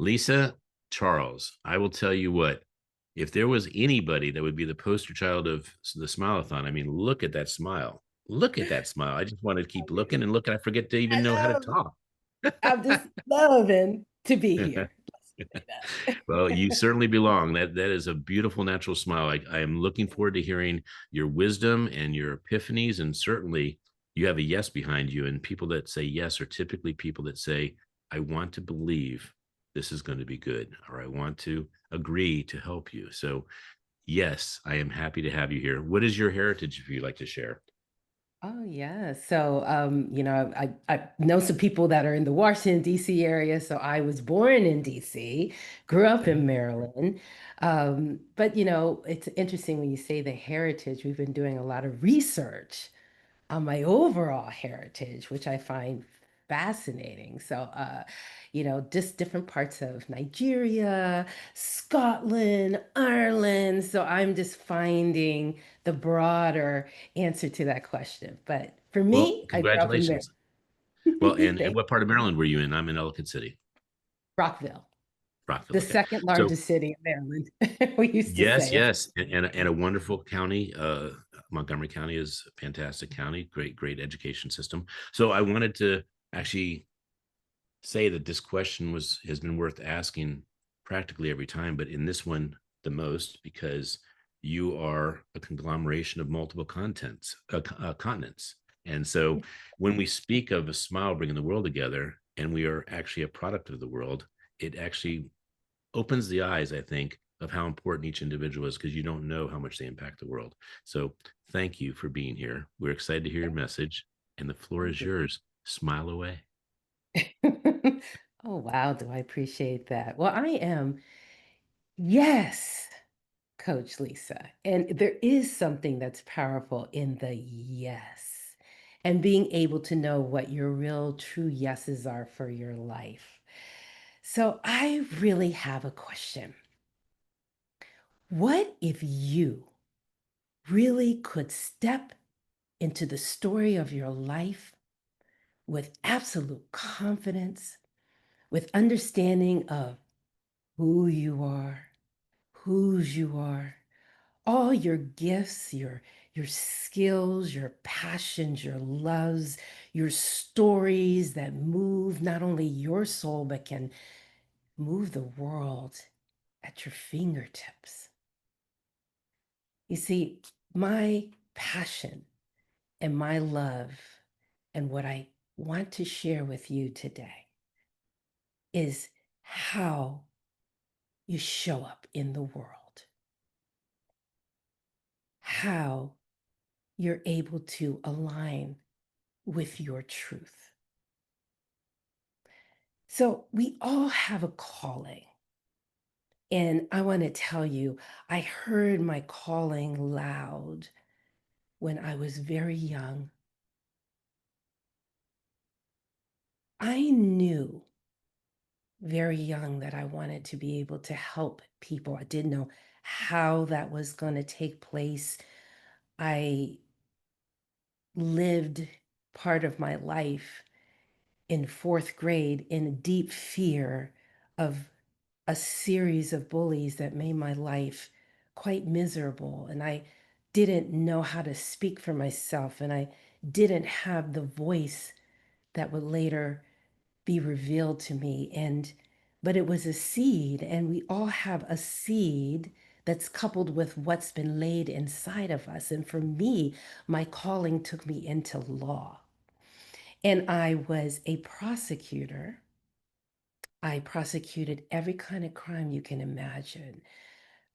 Lisa, Charles, I will tell you what, if there was anybody that would be the poster child of the Smile-A-Thon, I mean, look at that smile. Look at that smile. I just want to keep looking and looking. I forget to even know how to I love, talk. I'm just loving to be here. Let's say Well, you that. certainly belong. That is a beautiful natural smile. I am looking forward to hearing your wisdom and your epiphanies, and certainly you have a yes behind you. And people that say yes are typically people that say, "I want to believe this is going to be good," or "I want to agree to help you." So, yes, I am happy to have you here. What is your heritage, if you'd like to share? Oh yeah. So I know some people that are in the Washington, D.C. area. So I was born in D.C., grew up Okay. in Maryland. But it's interesting when you say the heritage, we've been doing a lot of research on my overall heritage, which I find fascinating. So, just different parts of Nigeria, Scotland, Ireland. So I'm just finding the broader answer to that question. But for Well, me, I grew up in congratulations. Well, and Thank what part of Maryland were you in? I'm in Ellicott City, Rockville, Rockville. the Okay. second So largest city in Maryland. We used to yes, say it. yes, and a wonderful county. Montgomery County is a fantastic county, great education system. So I wanted to actually say that this question was has been worth asking practically every time, but in this one the most because you are a conglomeration of multiple continents. And so when we speak of a smile bringing the world together, and we are actually a product of the world, it actually opens the eyes, I think, of how important each individual is because you don't know how much they impact the world. So thank you for being here. We're excited to hear your message, and the floor is yours. Smile away. Oh, wow. Do I appreciate that? Well, I am, yes, Coach Lisa. And there is something that's powerful in the yes and being able to know what your real true yeses are for your life. So I really have a question. What if you really could step into the story of your life with absolute confidence, with understanding of who you are, whose you are, all your gifts, your skills, your passions, your loves, your stories that move not only your soul but can move the world at your fingertips. You see, my passion and my love and what I want to share with you today is how you show up in the world, how you're able to align with your truth. So, we all have a calling. And I want to tell you, I heard my calling loud when I was very young. I knew very young that I wanted to be able to help people. I didn't know how that was going to take place. I lived part of my life in fourth grade in deep fear of a series of bullies that made my life quite miserable. And I didn't know how to speak for myself. And I didn't have the voice that would later be revealed to me. But it was a seed, and we all have a seed that's coupled with what's been laid inside of us. And for me, my calling took me into law. And I was a prosecutor. I prosecuted every kind of crime you can imagine,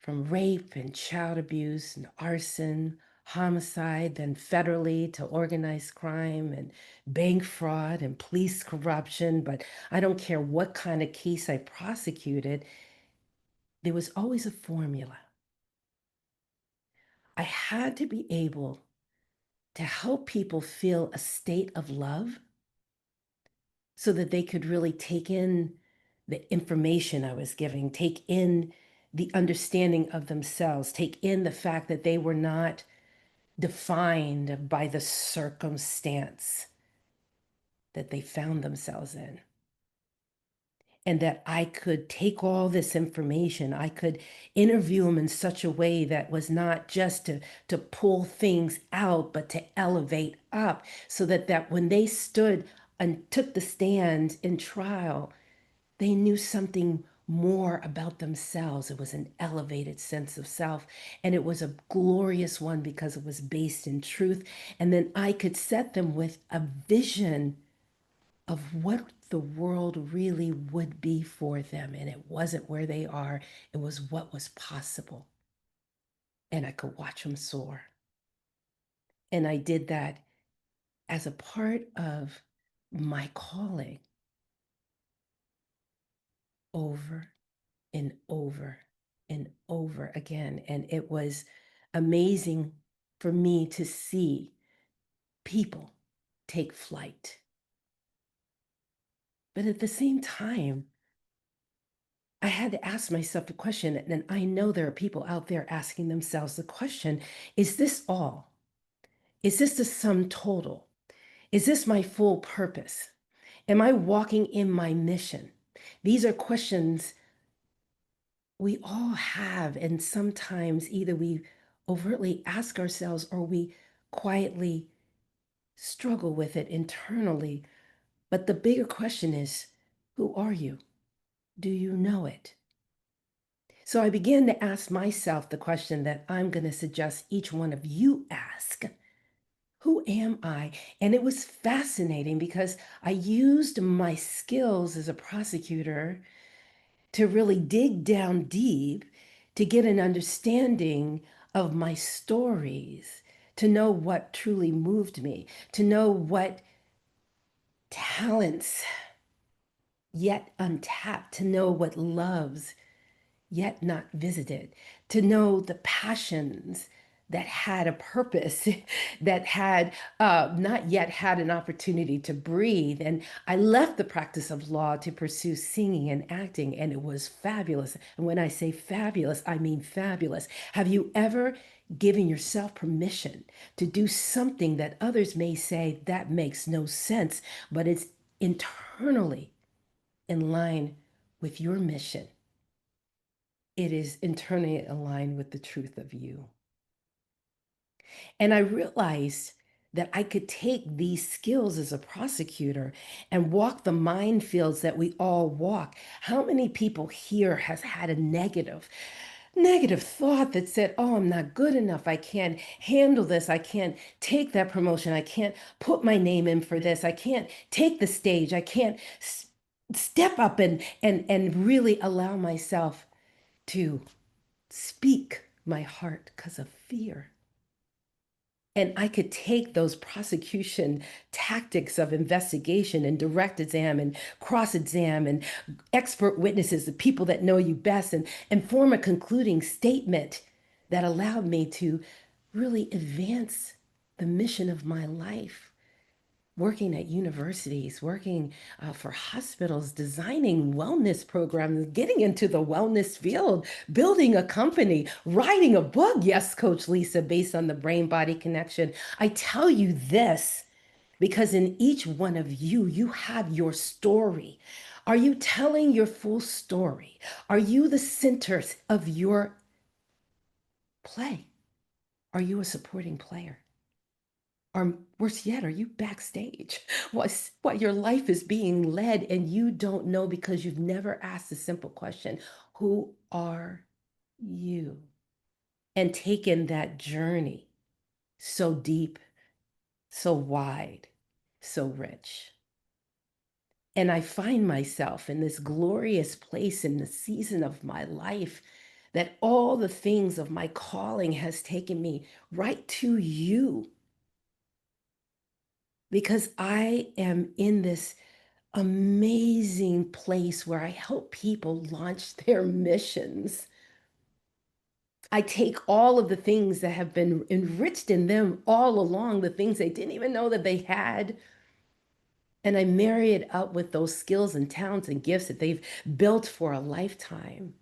from rape and child abuse and arson, homicide, then federally to organized crime and bank fraud and police corruption. But I don't care what kind of case I prosecuted, there was always a formula. I had to be able to help people feel a state of love so that they could really take in the information I was giving, take in the understanding of themselves, take in the fact that they were not defined by the circumstance that they found themselves in. and that I could take all this information. I could interview them in such a way that was not just to pull things out, but to elevate up so that when they stood and took the stand in trial, they knew something more about themselves. It was an elevated sense of self, and it was a glorious one because it was based in truth. And then I could set them with a vision of what the world really would be for them. And it wasn't where they are, it was what was possible. And I could watch them soar. And I did that as a part of my calling over and over and over again. And it was amazing for me to see people take flight. But at the same time, I had to ask myself the question, and I know there are people out there asking themselves the question, is this all? Is this the sum total? Is this my full purpose? Am I walking in my mission? These are questions we all have, and sometimes either we overtly ask ourselves or we quietly struggle with it internally. But the bigger question is, who are you? Do you know it? So I began to ask myself the question that I'm going to suggest each one of you ask. Who am I? And it was fascinating because I used my skills as a prosecutor to really dig down deep to get an understanding of my stories, to know what truly moved me, to know what talents yet untapped, to know what loves yet not visited, to know the passions that had a purpose, that had not yet had an opportunity to breathe. And I left the practice of law to pursue singing and acting, and it was fabulous. And when I say fabulous, I mean fabulous. Have you ever given yourself permission to do something that others may say that makes no sense, but it's internally in line with your mission? It is internally aligned with the truth of you. And I realized that I could take these skills as a prosecutor and walk the minefields that we all walk. How many people here has had a negative thought that said, oh, I'm not good enough. I can't handle this. I can't take that promotion. I can't put my name in for this. I can't take the stage. I can't step up and really allow myself to speak my heart because of fear. And I could take those prosecution tactics of investigation and direct exam and cross exam and expert witnesses, the people that know you best, and form a concluding statement that allowed me to really advance the mission of my life, working at universities, working for hospitals, designing wellness programs, getting into the wellness field, building a company, writing a book. Yes, Coach Lisa, based on the brain body connection. I tell you this because in each one of you, you have your story. Are you telling your full story? Are you the center of your play? Are you a supporting player? Or worse yet, are you backstage? What your life is being led and you don't know because you've never asked the simple question, who are you? And taken that journey so deep, so wide, so rich. And I find myself in this glorious place in the season of my life that all the things of my calling has taken me right to you because I am in this amazing place where I help people launch their missions. I take all of the things that have been enriched in them all along, the things they didn't even know that they had, and I marry it up with those skills and talents and gifts that they've built for a lifetime.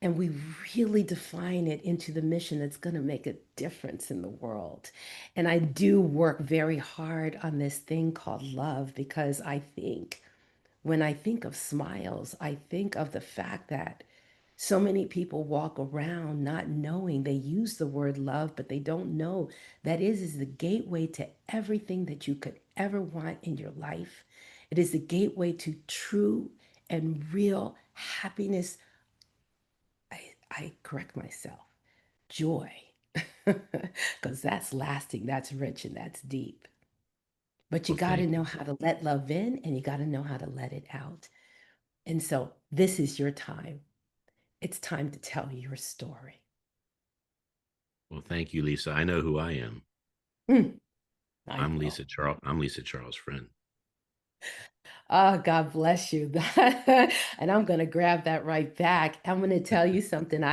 And we really define it into the mission that's going to make a difference in the world. And I do work very hard on this thing called love because I think when I think of smiles, I think of the fact that so many people walk around not knowing. They use the word love, but they don't know that is the gateway to everything that you could ever want in your life. It is the gateway to true and real happiness. I correct myself, joy, because that's lasting, that's rich, and that's deep. But you Well, got to thank know you. how to let love in and you got to know how to let it out. And so this is your time. It's time to tell your story. Well, thank you, Lisa. I know who I am. Mm, I know. I'm Lisa Charles' friend. Oh, God bless you. And I'm going to grab that right back. I'm going to tell you something. Can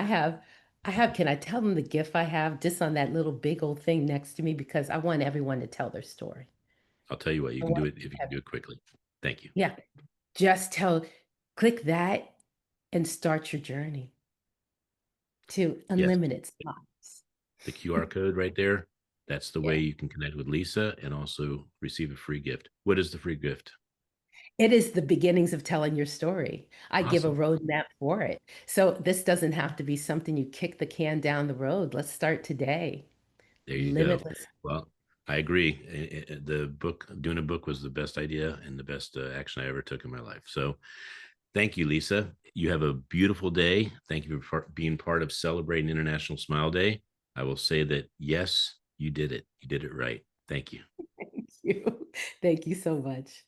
I tell them the gift I have just on that little big old thing next to me? Because I want everyone to tell their story. I'll tell you what, you I can want, do it if you can do it quickly. Thank you. yeah, just click that and start your journey to Yes, unlimited spots. the QR code right there. That's the way Yeah. you can connect with Lisa and also receive a free gift. What is the free gift? It is the beginnings of telling your story. I give a Awesome. roadmap for it. So this doesn't have to be something you kick the can down the road. Let's start today. There you go. Limitless. Well, I agree. The book, doing a book was the best idea and the best action I ever took in my life. So thank you, Lisa. You have a beautiful day. Thank you for being part of celebrating International Smile Day. I will say that, yes, you did it. You did it right. Thank you. Thank you. Thank you so much.